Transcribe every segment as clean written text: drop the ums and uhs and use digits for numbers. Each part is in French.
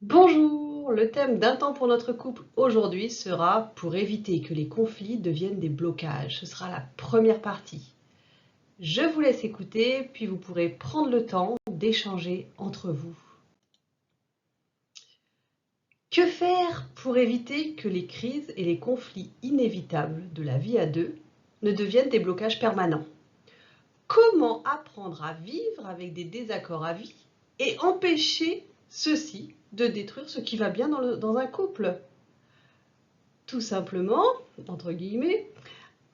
Bonjour, le thème d'un temps pour notre couple aujourd'hui sera pour éviter que les conflits deviennent des blocages. Ce sera la première partie. Je vous laisse écouter, puis vous pourrez prendre le temps d'échanger entre vous. Que faire pour éviter que les crises et les conflits inévitables de la vie à deux ne deviennent des blocages permanents? Comment apprendre à vivre avec des désaccords à vie et empêcher ceux-ci de détruire ce qui va bien dans un couple? Tout simplement, entre guillemets,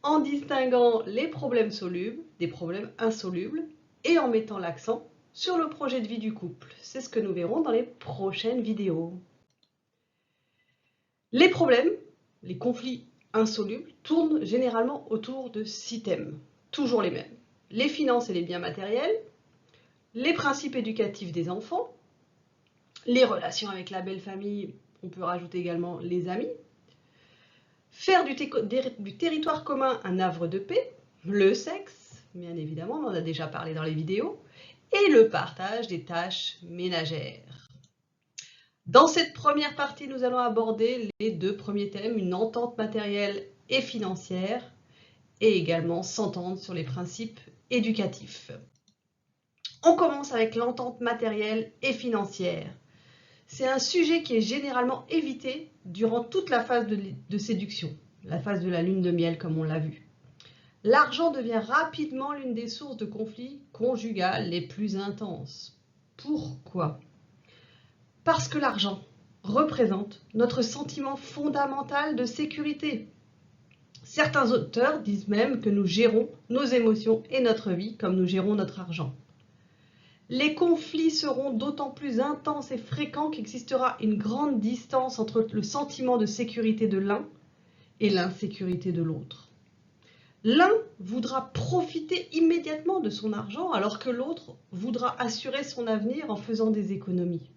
en distinguant les problèmes solubles des problèmes insolubles et en mettant l'accent sur le projet de vie du couple. C'est ce que nous verrons dans les prochaines vidéos. Les problèmes, les conflits insolubles, tournent généralement autour de 6 thèmes, toujours les mêmes. Les finances et les biens matériels, les principes éducatifs des enfants, les relations avec la belle famille, on peut rajouter également les amis, faire du territoire commun un havre de paix, le sexe, bien évidemment, on en a déjà parlé dans les vidéos, et le partage des tâches ménagères. Dans cette première partie, nous allons aborder les deux premiers thèmes, une entente matérielle et financière, et également s'entendre sur les principes éducatifs. On commence avec l'entente matérielle et financière. C'est un sujet qui est généralement évité durant toute la phase de séduction, la phase de la lune de miel comme on l'a vu. L'argent devient rapidement l'une des sources de conflits conjugaux les plus intenses. Pourquoi? Parce que l'argent représente notre sentiment fondamental de sécurité. Certains auteurs disent même que nous gérons nos émotions et notre vie comme nous gérons notre argent. Les conflits seront d'autant plus intenses et fréquents qu'existera une grande distance entre le sentiment de sécurité de l'un et l'insécurité de l'autre. L'un voudra profiter immédiatement de son argent alors que l'autre voudra assurer son avenir en faisant des économies.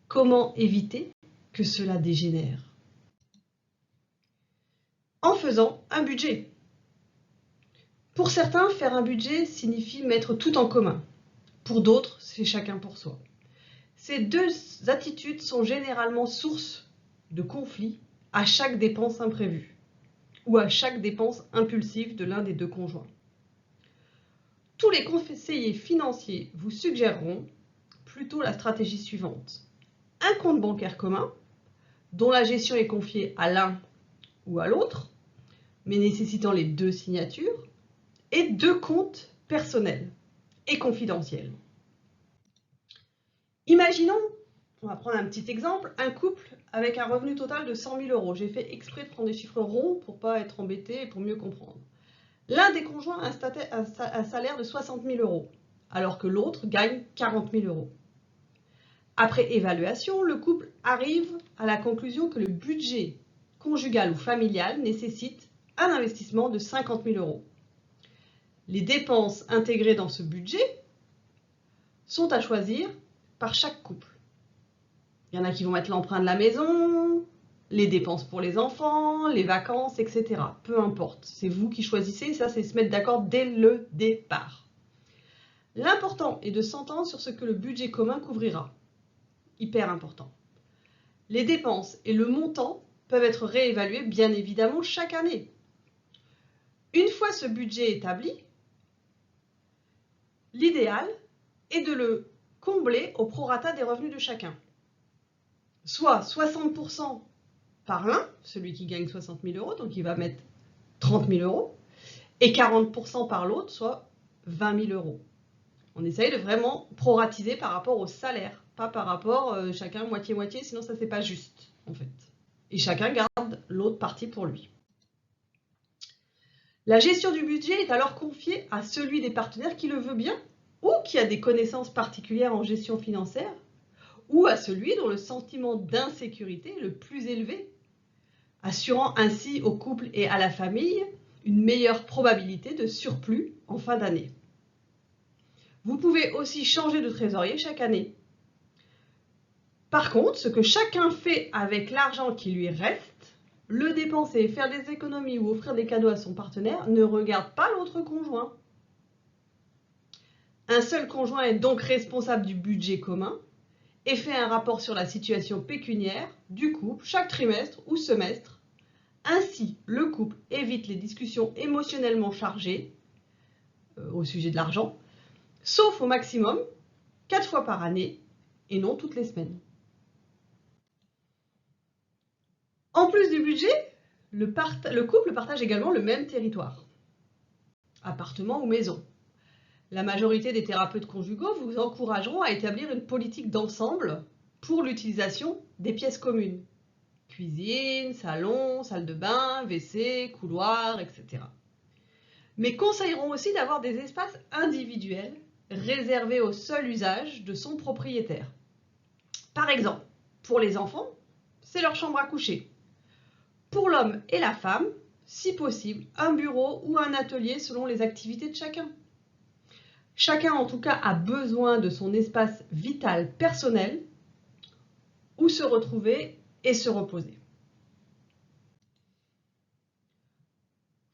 Comment éviter que cela dégénère? En faisant un budget. Pour certains, faire un budget signifie mettre tout en commun. Pour d'autres, c'est chacun pour soi. Ces deux attitudes sont généralement source de conflits à chaque dépense imprévue ou à chaque dépense impulsive de l'un des deux conjoints. Tous les conseillers financiers vous suggéreront plutôt la stratégie suivante. Un compte bancaire commun, dont la gestion est confiée à l'un ou à l'autre, mais nécessitant les deux signatures, et deux comptes personnels et confidentiels. Imaginons, on va prendre un petit exemple, un couple avec un revenu total de 100 000 euros. J'ai fait exprès de prendre des chiffres ronds pour ne pas être embêté et pour mieux comprendre. L'un des conjoints a un salaire de 60 000 euros, alors que l'autre gagne 40 000 euros. Après évaluation, le couple arrive à la conclusion que le budget conjugal ou familial nécessite un investissement de 50 000 euros. Les dépenses intégrées dans ce budget sont à choisir par chaque couple. Il y en a qui vont mettre l'emprunt de la maison, les dépenses pour les enfants, les vacances, etc. Peu importe, c'est vous qui choisissez, ça c'est se mettre d'accord dès le départ. L'important est de s'entendre sur ce que le budget commun couvrira. Hyper important. Les dépenses et le montant peuvent être réévalués bien évidemment chaque année. Une fois ce budget établi, l'idéal est de le combler au prorata des revenus de chacun. Soit 60% par l'un, celui qui gagne 60 000 euros, donc il va mettre 30 000 euros, et 40% par l'autre, soit 20 000 euros. On essaye de vraiment proratiser par rapport au salaire, pas par rapport chacun moitié-moitié, sinon ça c'est pas juste en fait. Et chacun garde l'autre partie pour lui. La gestion du budget est alors confiée à celui des partenaires qui le veut bien ou qui a des connaissances particulières en gestion financière, ou à celui dont le sentiment d'insécurité est le plus élevé, assurant ainsi au couple et à la famille une meilleure probabilité de surplus en fin d'année. Vous pouvez aussi changer de trésorier chaque année. Par contre, ce que chacun fait avec l'argent qui lui reste, le dépenser, faire des économies ou offrir des cadeaux à son partenaire, ne regarde pas l'autre conjoint. Un seul conjoint est donc responsable du budget commun et fait un rapport sur la situation pécuniaire du couple chaque trimestre ou semestre. Ainsi, le couple évite les discussions émotionnellement chargées au sujet de l'argent, sauf au maximum 4 fois par année et non toutes les semaines. En plus du budget, le couple partage également le même territoire, appartement ou maison. La majorité des thérapeutes conjugaux vous encourageront à établir une politique d'ensemble pour l'utilisation des pièces communes. Cuisine, salon, salle de bain, WC, couloir, etc. Mais conseilleront aussi d'avoir des espaces individuels réservés au seul usage de son propriétaire. Par exemple, pour les enfants, c'est leur chambre à coucher. Pour l'homme et la femme, si possible, un bureau ou un atelier selon les activités de chacun. Chacun, en tout cas, a besoin de son espace vital personnel où se retrouver et se reposer.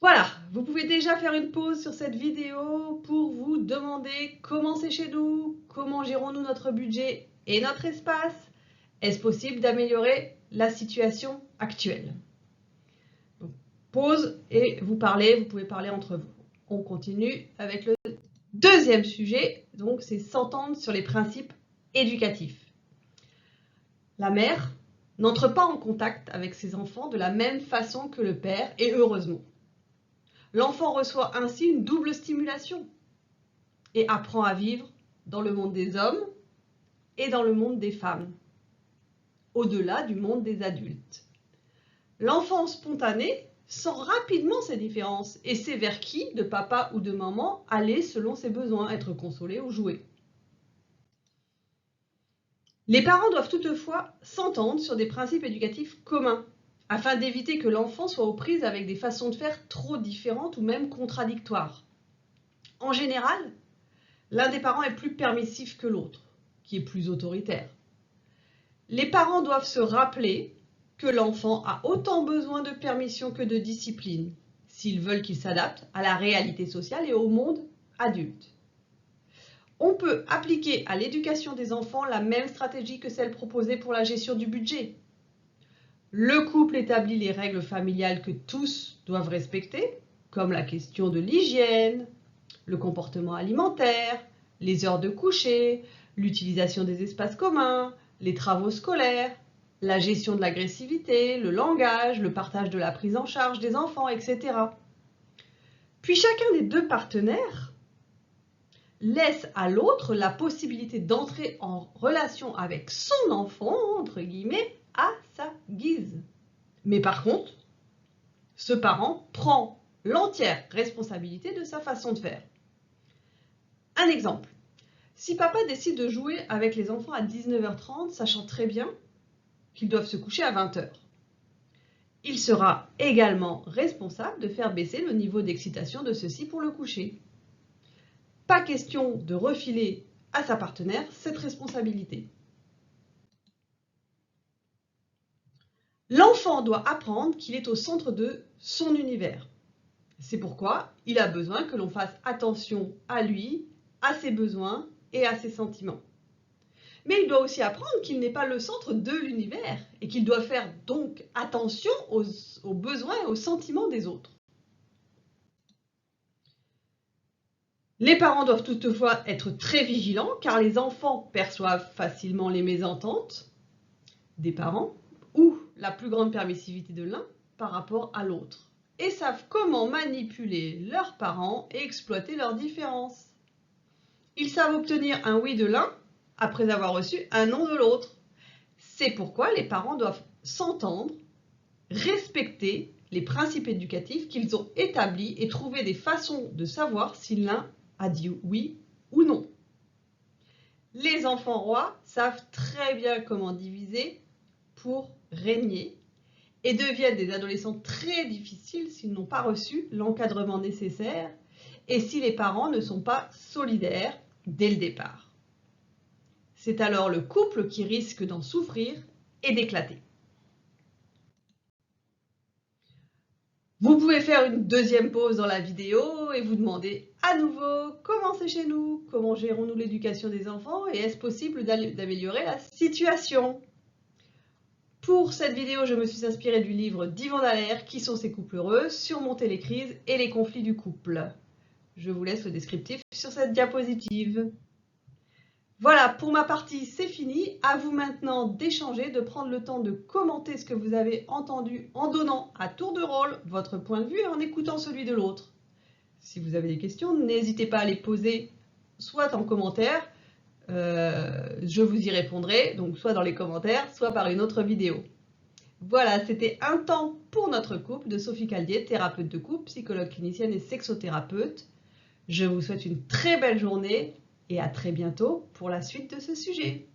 Voilà, vous pouvez déjà faire une pause sur cette vidéo pour vous demander comment c'est chez nous, comment gérons-nous notre budget et notre espace. Est-ce possible d'améliorer la situation actuelle? Donc, pause et vous pouvez parler entre vous. On continue avec le deuxième sujet, donc c'est s'entendre sur les principes éducatifs. La mère n'entre pas en contact avec ses enfants de la même façon que le père, et heureusement. L'enfant reçoit ainsi une double stimulation et apprend à vivre dans le monde des hommes et dans le monde des femmes, au-delà du monde des adultes. L'enfant spontané sent rapidement ces différences et sait vers qui, de papa ou de maman, aller selon ses besoins, être consolé ou jouer. Les parents doivent toutefois s'entendre sur des principes éducatifs communs, afin d'éviter que l'enfant soit aux prises avec des façons de faire trop différentes ou même contradictoires. En général, l'un des parents est plus permissif que l'autre, qui est plus autoritaire. Les parents doivent se rappeler que l'enfant a autant besoin de permission que de discipline, s'ils veulent qu'il s'adapte à la réalité sociale et au monde adulte. On peut appliquer à l'éducation des enfants la même stratégie que celle proposée pour la gestion du budget. Le couple établit les règles familiales que tous doivent respecter, comme la question de l'hygiène, le comportement alimentaire, les heures de coucher, l'utilisation des espaces communs, les travaux scolaires, la gestion de l'agressivité, le langage, le partage de la prise en charge des enfants, etc. Puis chacun des deux partenaires laisse à l'autre la possibilité d'entrer en relation avec son enfant, entre guillemets, à sa guise. Mais par contre, ce parent prend l'entière responsabilité de sa façon de faire. Un exemple. Si papa décide de jouer avec les enfants à 19h30, sachant très bien qu'ils doivent se coucher à 20h, il sera également responsable de faire baisser le niveau d'excitation de ceux-ci pour le coucher. Pas question de refiler à sa partenaire cette responsabilité. L'enfant doit apprendre qu'il est au centre de son univers. C'est pourquoi il a besoin que l'on fasse attention à lui, à ses besoins et à ses sentiments. Mais il doit aussi apprendre qu'il n'est pas le centre de l'univers et qu'il doit faire donc attention aux besoins et aux sentiments des autres. Les parents doivent toutefois être très vigilants car les enfants perçoivent facilement les mésententes des parents ou la plus grande permissivité de l'un par rapport à l'autre et savent comment manipuler leurs parents et exploiter leurs différences. Ils savent obtenir un oui de l'un après avoir reçu un non de l'autre. C'est pourquoi les parents doivent s'entendre, respecter les principes éducatifs qu'ils ont établis et trouver des façons de savoir si l'un a dit oui ou non. Les enfants rois savent très bien comment diviser pour régner et deviennent des adolescents très difficiles s'ils n'ont pas reçu l'encadrement nécessaire et si les parents ne sont pas solidaires dès le départ. C'est alors le couple qui risque d'en souffrir et d'éclater. Vous pouvez faire une deuxième pause dans la vidéo et vous demander à nouveau comment c'est chez nous, comment gérons-nous l'éducation des enfants et est-ce possible d'améliorer la situation. Pour cette vidéo, je me suis inspirée du livre d'Yvan Dallaire, Qui sont ces couples heureux, surmonter les crises et les conflits du couple. Je vous laisse le descriptif sur cette diapositive. Voilà, pour ma partie, c'est fini. À vous maintenant d'échanger, de prendre le temps de commenter ce que vous avez entendu en donnant à tour de rôle votre point de vue et en écoutant celui de l'autre. Si vous avez des questions, n'hésitez pas à les poser soit en commentaire, je vous y répondrai, donc soit dans les commentaires, soit par une autre vidéo. Voilà, c'était Un temps pour notre couple de Sophie Caldier, thérapeute de couple, psychologue clinicienne et sexothérapeute. Je vous souhaite une très belle journée et à très bientôt pour la suite de ce sujet.